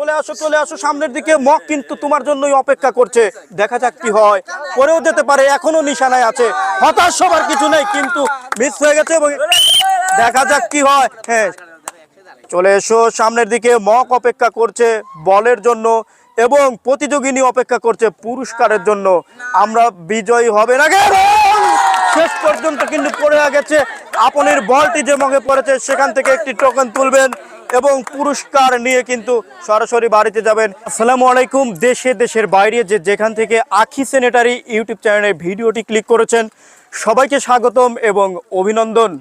চলে আসো সামনের দিকে। মগ কিন্তু তোমার জন্যই অপেক্ষা করছে, দেখা যাক কি হয়। পরেও যেতে পারে, এখনো নিশানায় আছে। হতাশ হবার কিছু নেই, কিন্তু মিস হয়ে গেছে এবং দেখা যাক কি হয়। হ্যাঁ, চলে এসো সামনের দিকে। মগ অপেক্ষা করছে বলের জন্য এবং প্রতিযোগিনী অপেক্ষা করছে পুরস্কারের জন্য। আমরা বিজয়ী হবে না, শেষ পর্যন্ত কিন্তু পড়ে গেছে। আপনার বলটি যে মগে পড়েছে সেখান থেকে একটি টোকেন তুলবেন এবং পুরস্কার নিয়ে কিন্তু সরাসরি বাড়িতে যাবেন। আসসালামু আলাইকুম। দেশের বাইরে যেখান থেকে আখি স্যানিটারি ইউটিউব চ্যানেলে ভিডিওটি ক্লিক করেছেন, সবাইকে স্বাগতম এবং অভিনন্দন।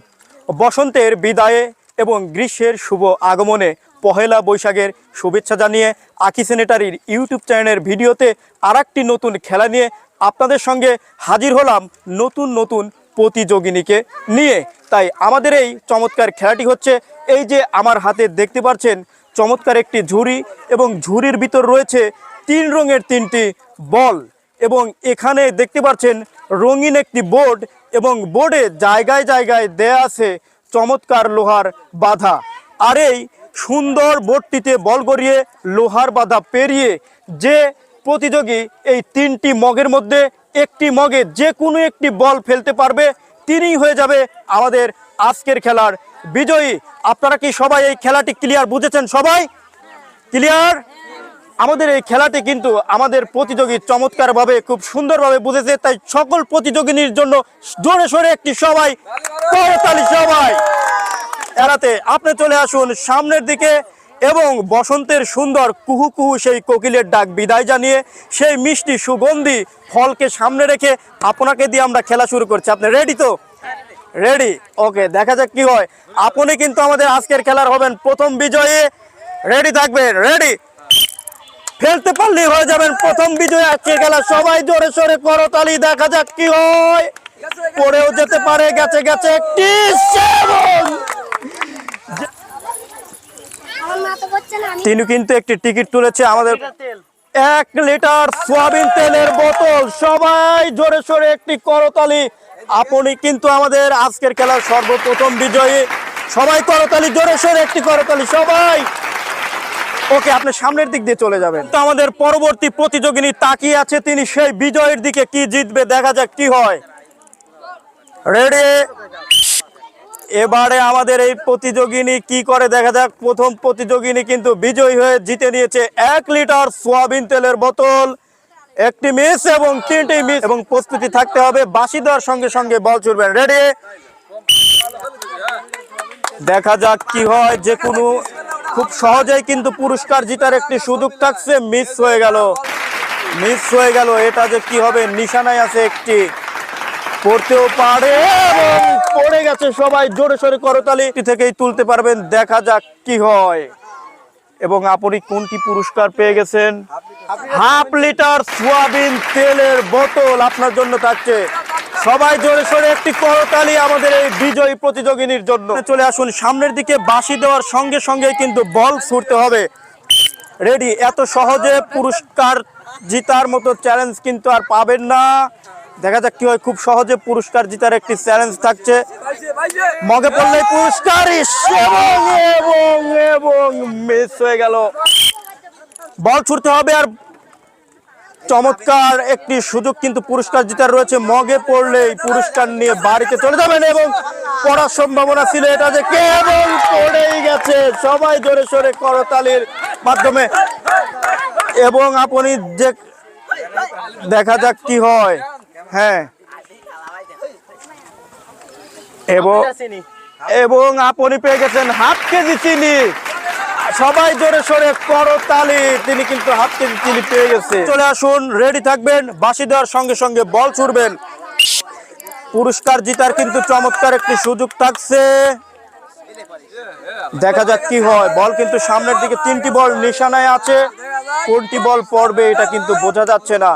বসন্তের বিদায়ে এবং গ্রীষ্মের শুভ আগমনে পহেলা বৈশাখের শুভেচ্ছা জানিয়ে আখি স্যানিটারির ইউটিউব চ্যানেলের ভিডিওতে আরেকটি নতুন খেলা নিয়ে আপনাদের সঙ্গে হাজির হলাম, নতুন প্রতিযোগিনীকে নিয়ে। তাই আমাদের এই চমৎকার খেলাটি হচ্ছে, এই যে আমার হাতে দেখতে পাচ্ছেন চমৎকার একটি ঝুড়ি এবং ঝুড়ির ভিতর রয়েছে 3 রঙের 3টি বল এবং এখানে দেখতে পাচ্ছেন রঙিন একটি বোর্ড এবং বোর্ডে জায়গায় দেয়া আছে চমৎকার লোহার বাধা। আর এই সুন্দর বোর্ডটিতে বল গড়িয়ে লোহার বাধা পেরিয়ে যে প্রতিযোগী এই 3টি মগের মধ্যে একটি মগে যে কোনো একটি বল ফেলতে পারবে, তিনিই হয়ে যাবে আমাদের আজকের খেলার বিজয়ী। আপনারা কি সবাই এই খেলাটি ক্লিয়ার বুঝেছেন? সবাই ক্লিয়ার? আমাদের এই খেলাটি কিন্তু আমাদের প্রতিযোগী চমৎকারভাবে খুব সুন্দরভাবে বুঝেছে। তাই সকল প্রতিযোগিনীর জন্য জোরে সোরে একটি সবাই করতালি। সবাই এড়াতে আপনি চলে আসুন সামনের দিকে এবং বসন্তের সুন্দর কুহু কুহু সেই কোকিলের ডাক বিদায় জানিয়ে সেই মিষ্টি সুগন্ধি ফলকে সামনে রেখে আপনাকে দিয়ে আমরা খেলা শুরু করছি। আপনি রেডি তো? রেডি, ওকে, দেখা যাক কি হয়। আপনি কিন্তু আমাদের আজকের খেলার হবেন প্রথম বিজয়ী। রেডি থাকবেন? রেডি, ফেলতে পারলেই হয়ে যাবেন প্রথম বিজয়ী আজকের খেলা। সবাই জোরে সোরে করতালি, দেখা যাক কি হয়। পড়েও যেতে পারে, গেছে একটি তিনি কিন্তু একটি টিকিট তুলেছে, আমাদের 1 লিটার সোয়াবিন তেলের বোতল। সবাই জোরে সোরে একটি করতালি। আপনি কিন্তু আমাদের আজকের খেলার সর্বপ্রথম বিজয়ী। সবাই করতালি, জোরে সোরে একটি করতালি সবাই। ওকে, আপনি সামনের দিক দিয়ে চলে যাবেন। তো আমাদের পরবর্তী প্রতিযোগিনী তাকিয়ে আছে, তিনি সেই বিজয়ের দিকে। কি জিতবে, দেখা যাক কি হয়। রেডি, এবারে আমাদের এই প্রতিযোগিনী কি করে দেখা যাক। প্রথম প্রতিযোগিনী কিন্তু বিজয়ী হয়ে জিতে নিয়েছে 1 লিটার সোয়াবিন তেলের বোতল। একটি মিস এবং 3টি মিস এবং প্রস্তুতি থাকতে হবে। বাঁশি দেওয়ার সঙ্গে সঙ্গে বল ছুড়বেন। রেডি, দেখা যাক কি হয়। যে কোনো খুব সহজেই কিন্তু পুরস্কার জিতার একটি সুযোগ থাকছে। মিস হয়ে গেল। এটা যে কি হবে, নিশানায় আছে একটি, পড়তেও পারে এবং পড়ে গেছে। সবাই জোরে সোরে করতালি থেকেই তুলতে পারবেন, দেখা যাক কি হয়। এবং আপনি কোনটি পুরস্কার পেয়ে গেছেন? 1/2 লিটার সোয়াবিন তেলের বোতল আপনার জন্য থাকছে। সবাই জোরে সোরে একটি করতালি আমাদের এই বিজয়ী প্রতিযোগিনীর জন্য। চলে আসুন সামনের দিকে। বাঁশি দেওয়ার সঙ্গে সঙ্গে কিন্তু বল ছুটতে হবে। রেডি, এত সহজে পুরস্কার জিতার মতো চ্যালেঞ্জ কিন্তু আর পাবেন না। দেখা যাক কি হয়। খুব সহজে পুরস্কার জিতার একটি চ্যালেঞ্জ থাকছে। মগে পড়লে পুরস্কার এবং মিস হয়ে গেল। বল ছুটতে হবে আর চমৎকার একটি সুযোগ কিন্তু পুরস্কার জিতার রয়েছে। মগে পড়লেই পুরস্কার নিয়ে বাড়িতে চলে যাবেন এবং পড়ার সম্ভাবনা ছিল। এটা যে কেবল পড়েই গেছে। সবাই জোরে সোরে করতালির মাধ্যমে এবং আপনি যে দেখা যাক কি হয়। হ্যাঁ, এবং আপনি পেয়ে গেছেন 1/2 কেজি চিনি। সবাই জোরে সোরে করতালি, তিনি কিন্তু 1/2 কেজি চিনি পেয়ে গেছে। চলে আসুন, রেডি থাকবেন। বাঁশি দেওয়ার সঙ্গে সঙ্গে বল ছুড়বেন। পুরস্কার জিতার কিন্তু চমৎকার একটি সুযোগ থাকছে। দেখা যাক কি হয়। বল কিন্তু সামনের দিকে 3টি বল নিশানায় আছে। কোনটি বল পড়বে এটা কিন্তু বোঝা যাচ্ছে না।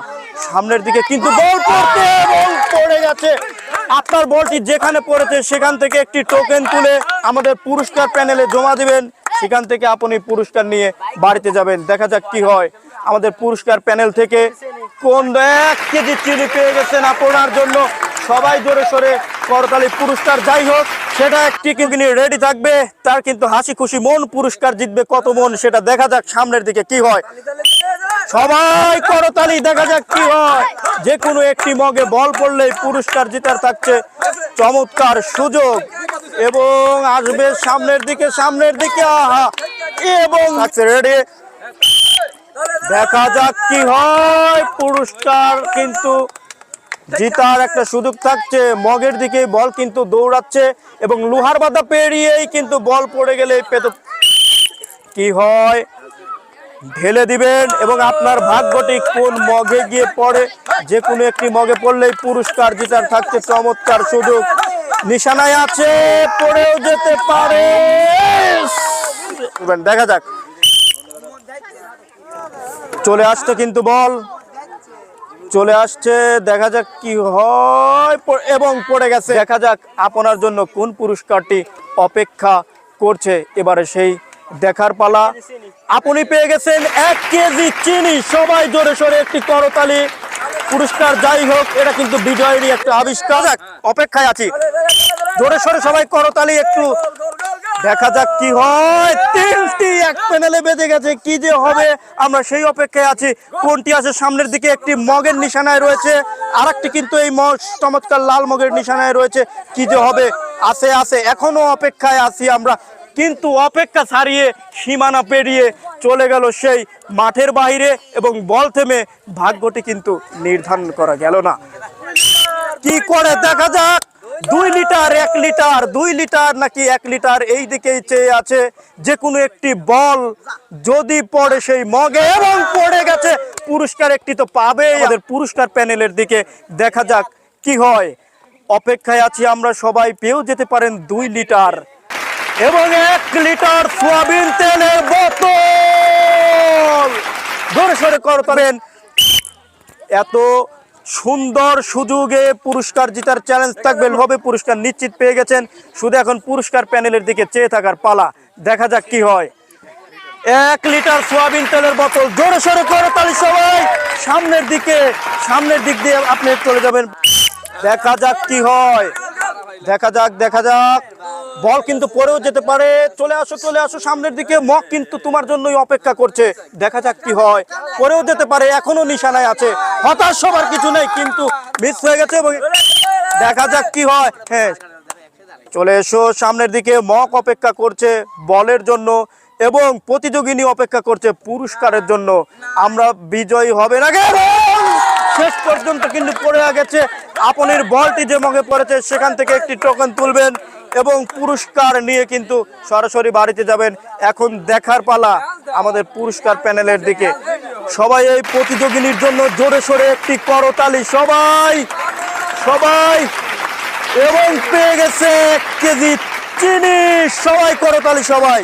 সামনের দিকে কিন্তু বল পড়ে গেছে। আপনার বলটি যেখানে পড়েছে সেখান থেকে একটি টোকেন তুলে আমাদের পুরস্কার প্যানেলে জমা দিবেন। সেখান থেকে আপনি পুরস্কার নিয়ে বাড়িতে যাবেন। দেখা যাক কি হয়। আমাদের পুরস্কার প্যানেল থেকে কোন 1 কেজি চিনি পেয়ে গেছেন আপনার জন্য। সবাই জোরে সোরে করতালি। পুরস্কার যাই হোক সেটা একটি কিন্তু রেডি থাকবে, তার কিন্তু হাসি খুশি মন। পুরস্কার জিতবে কত মন সেটা দেখা যাক সামনের দিকে কি হয়। সবাই করতালি, দেখা যাক কি হয়। যে কোনো একটি মগে বল পড়লেই পুরস্কার জেতার থাকছে চমৎকার সুযোগ এবং আসবে সামনের দিকে, সামনের দিকে। আহা, এবং রেডি, দেখা যাক কি হয়। পুরস্কার কিন্তু জিতার একটা সুযোগ থাকছে। মগের দিকে বল কিন্তু দৌড়াচ্ছে এবং লোহার বাধা পেরিয়েই কিন্তু বল পড়ে গেলে পেতে কি হয় ঢেলে দিবেন এবং আপনার ভাগ্যটি কোন মগে গিয়ে পড়ে। যে কোনো একটি মগে পড়লেই পুরস্কার জেতার থাকছে চমৎকার সুযোগ। নিশানায় আছে, পড়েও যেতে পারে। দেখা যাক, চলে আসছে কিন্তু বল চলে আসছে, দেখা যাক কি হয় এবং পড়ে গেছে। দেখা যাক আপনার জন্য কোন পুরস্কারটি অপেক্ষা করছে। এবারে সেই দেখার পালা। আপনি পেয়ে গেছেন 1 কেজি চিনি। সবাই জোরে সোরে একটি করতালি। পুরস্কার যাই হোক এটা কিন্তু বিজয়েরই একটা আবিষ্কার। অপেক্ষায় আছি, জোরে সোরে সবাই করতালি একটু। দেখা যাক কি হয়। 3টি এক প্যানেলে বেজে গেছে, কি যে হবে আমরা সেই অপেক্ষায় আছি। কোনটি আছে সামনের দিকে? একটি মগের নিশানায় রয়েছে, আর একটি কিন্তু এই চমৎকার লাল মগের নিশানায় রয়েছে। কি যে হবে, আছে আছে, এখনো অপেক্ষায় আছি আমরা। কিন্তু অপেক্ষা ছাড়িয়ে সীমানা পেরিয়ে চলে গেল সেই মাঠের বাইরে এবং বল থেমে ভাগ্যটি কিন্তু নির্ধারণ করা গেল না। কি করে দেখা যাক। 2 লিটার 1 লিটার 2 লিটার নাকি 1 লিটার এই দিকেই চেয়ে আছে। যে কোনো একটি বল যদি পড়ে সেই মগে এবং পড়ে গেছে, পুরস্কার একটি তো পাবে। আমাদের পুরস্কার প্যানেলের দিকে দেখা যাক কি হয়। অপেক্ষায় আছি আমরা সবাই। পেয়েও যেতে পারেন 2 লিটার এবং 1 লিটার সোয়াবিন তেলের বোতল। জোরে সোরে করবেন। এত সুন্দর সুযোগে পুরস্কার জেতার চ্যালেঞ্জ থাকবে হবে। পুরস্কার নিশ্চিত পেয়ে গেছেন, শুধু এখন পুরস্কার প্যানেলের দিকে চেয়ে থাকার পালা। দেখা যাক কি হয়। 1 লিটার সোয়াবিন তেলের বোতল। জোরে সোরে করতালি সবাই। সামনের দিকে, সামনের দিক দিয়ে আপনি চলে যাবেন। দেখা যাক কি হয়। দেখা যাক, দেখা যাক। বল কিন্তু পড়েও যেতে পারে। চলে আসো, চলে আসো সামনের দিকে। মগ কিন্তু তোমার জন্যই অপেক্ষা করছে। দেখা যাক কি হয়। পড়েও যেতে পারে, এখনো নিশানায় আছে। হতাশ হবার কিছু নেই, কিন্তু মিস হয়ে গেছে এবং দেখা যাক কি হয়। হ্যাঁ, চলে এসো সামনের দিকে। মগ অপেক্ষা করছে বলের জন্য এবং প্রতিযোগিনী অপেক্ষা করছে পুরস্কারের জন্য। আমরা বিজয়ী হবে না। শেষ পর্যন্ত কিন্তু পড়ে গেছে। আপনার বলটি যে মগে পড়েছে সেখান থেকে একটি টোকেন তুলবেন এবং পুরস্কার নিয়ে কিন্তু সরাসরি বাড়িতে যাবেন। এখন দেখার পালা আমাদের পুরস্কার প্যানেলের দিকে। সবাই এই প্রতিযোগিনীর জন্য জোরে সোরে একটি করতালি সবাই সবাই। এবং পেয়ে গেছে 1 কেজি চিনি। সবাই করতালি সবাই।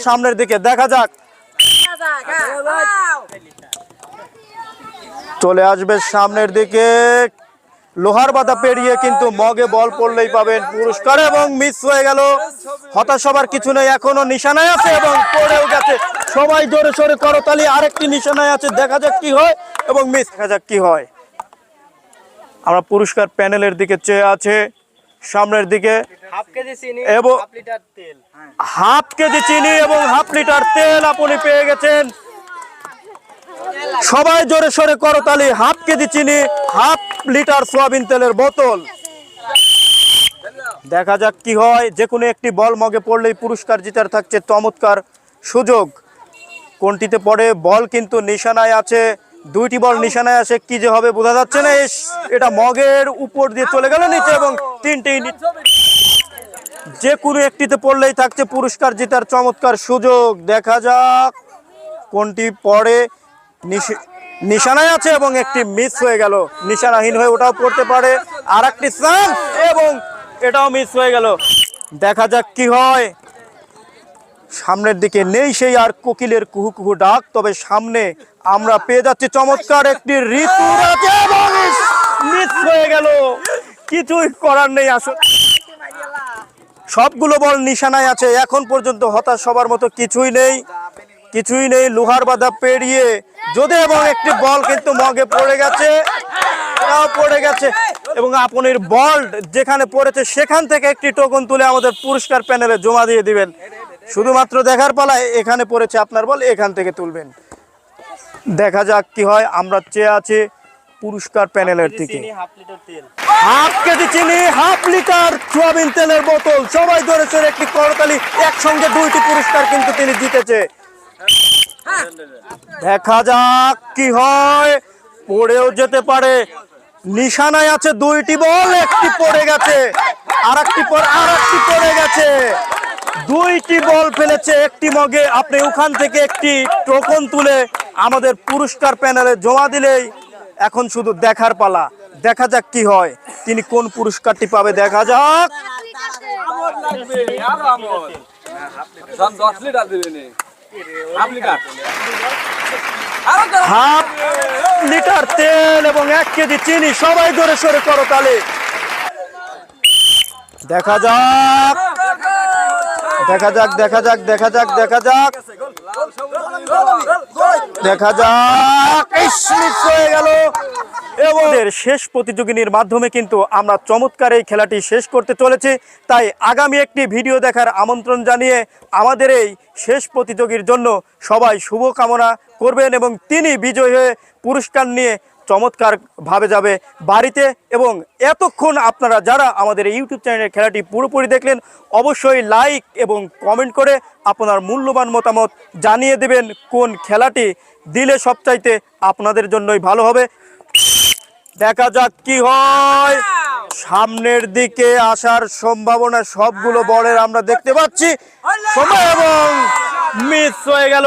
সামনের দিকে দেখা যাক, চলে আসবে সামনের দিকে। লোহার বাধা পেরিয়ে কিন্তু মগে বল পড়লেই পাবেন পুরস্কার এবং মিস হয়ে গেল। হতাশ হবার কিছু নেই, এখনো নিশানায় আছে এবং পড়েও গেছে। সবাই জোরে সোরে করতালি। আরেকটি নিশানায় আছে, দেখা যাক কি হয় এবং মিস। দেখা যাক কি হয়। আমরা পুরস্কার প্যানেলের দিকে চেয়ে আছে সামনের দিকে। এবং হাফ কেজি চিনি এবং 1/2 লিটার তেল আপনি পেয়ে গেছেন। সবাই জোরে সোরে করতালি। 1/2 কেজি চিনি, 1/2 লিটার সোয়াবিন তেলের বোতল। দেখা যাক কি হয়। যে কোনো একটি বল মগে পড়লেই পুরস্কার জেতার থাকছে চমৎকার সুযোগ। কোনটিতে পড়ে? বল কিন্তু নিশানায় আছে। 2টি বল নিশানায় আছে, কি যে হবে বোঝা যাচ্ছে না। এটা মগের উপর দিয়ে চলে গেল নিচে এবং 3টি। যে কোনো একটিতে পড়লেই থাকছে পুরস্কার জেতার চমৎকার সুযোগ। দেখা যাক কোনটি পড়ে। নিশানায় আছে এবং একটি মিস হয়ে গেল। নিশানাহীন হয়ে ওটাও পড়তে পারে। আর একটি চান্স এবং এটাও মিস হয়ে গেল। দেখা যাক কি হয়। সামনের দিকে নেই সেই আর কোকিলের কুহু কুহু ডাক, তবে সামনে আমরা পেয়ে যাচ্ছি চমৎকার একটি ঋতুরাজ এবং মিস হয়ে গেল। কিছুই করার নেই। আসলে সবগুলো বল নিশানায় আছে। এখন পর্যন্ত হতাশ সবার মতো কিছুই নেই, কিছুই নেই। লোহার বাধা পেরিয়ে যদি এবং একটি বল কিন্তু মগে পড়ে গেছে, পড়ে গেছে। এবং আপনার বল যেখানে পড়েছে সেখান থেকে একটি টোকন তুলে আমাদের পুরস্কার প্যানেলে জমা দিয়ে দিবেন। শুধুমাত্র দেখার পালায় এখানে পড়েছে আপনার বল, এখান থেকে তুলবেন। দেখা যাক কি হয়। আমরা চেয়ে আছি পুরস্কার প্যানেলের দিকে। হাফ কেজি চিনি, হাফ লিটার সোয়াবিন তেলের বোতল, সবাই ধরে চড়ে একটি করতালি, একসঙ্গে দুইটি পুরস্কার কিন্তু তিনি জিতেছে। দেখা যাক কি হয়, পড়েও যেতে পারে। নিশানায় আছে দুইটি বল, একটি পড়ে গেছে, আরেকটি পড়ে গেছে। দুইটি বল ফেলেছে একটি মগে। আপনি ওখান থেকে একটি টোকন তুলে আমাদের পুরস্কার প্যানেলে জমা দিলেই এখন শুধু দেখার পালা। দেখা যাক কি হয়, তিনি কোন পুরস্কারটি পাবে। দেখা যাক। হাফ লিটার তেল এবং 1 কেজি চিনি, সবাই ধরে সরে করো তালে। দেখা যাক, দেখা যাক, দেখা যাক, দেখা যাক, দেখা যাক, দেখা যাক। মিস হয়ে গেল। এবং শেষ প্রতিযোগিনীর মাধ্যমে কিন্তু আমরা চমৎকার এই খেলাটি শেষ করতে চলেছি। তাই আগামী একটি ভিডিও দেখার আমন্ত্রণ জানিয়ে আমাদের এই শেষ প্রতিযোগীর জন্য সবাই শুভকামনা করবেন এবং তিনি বিজয়ী হয়ে পুরস্কার নিয়ে চমৎকারভাবে যাবে বাড়িতে। এবং এতক্ষণ আপনারা যারা আমাদের ইউটিউব চ্যানেলের খেলাটি পুরোপুরি দেখলেন, অবশ্যই লাইক এবং কমেন্ট করে আপনার মূল্যবান মতামত জানিয়ে দেবেন কোন খেলাটি দিলে সবচাইতে আপনাদের জন্যই ভালো হবে। দেখা যাক কি হয়। সামনের দিকে আসার সম্ভাবনা সবগুলো বলের আমরা দেখতে পাচ্ছি, সময় এবং মিস হয়ে গেল।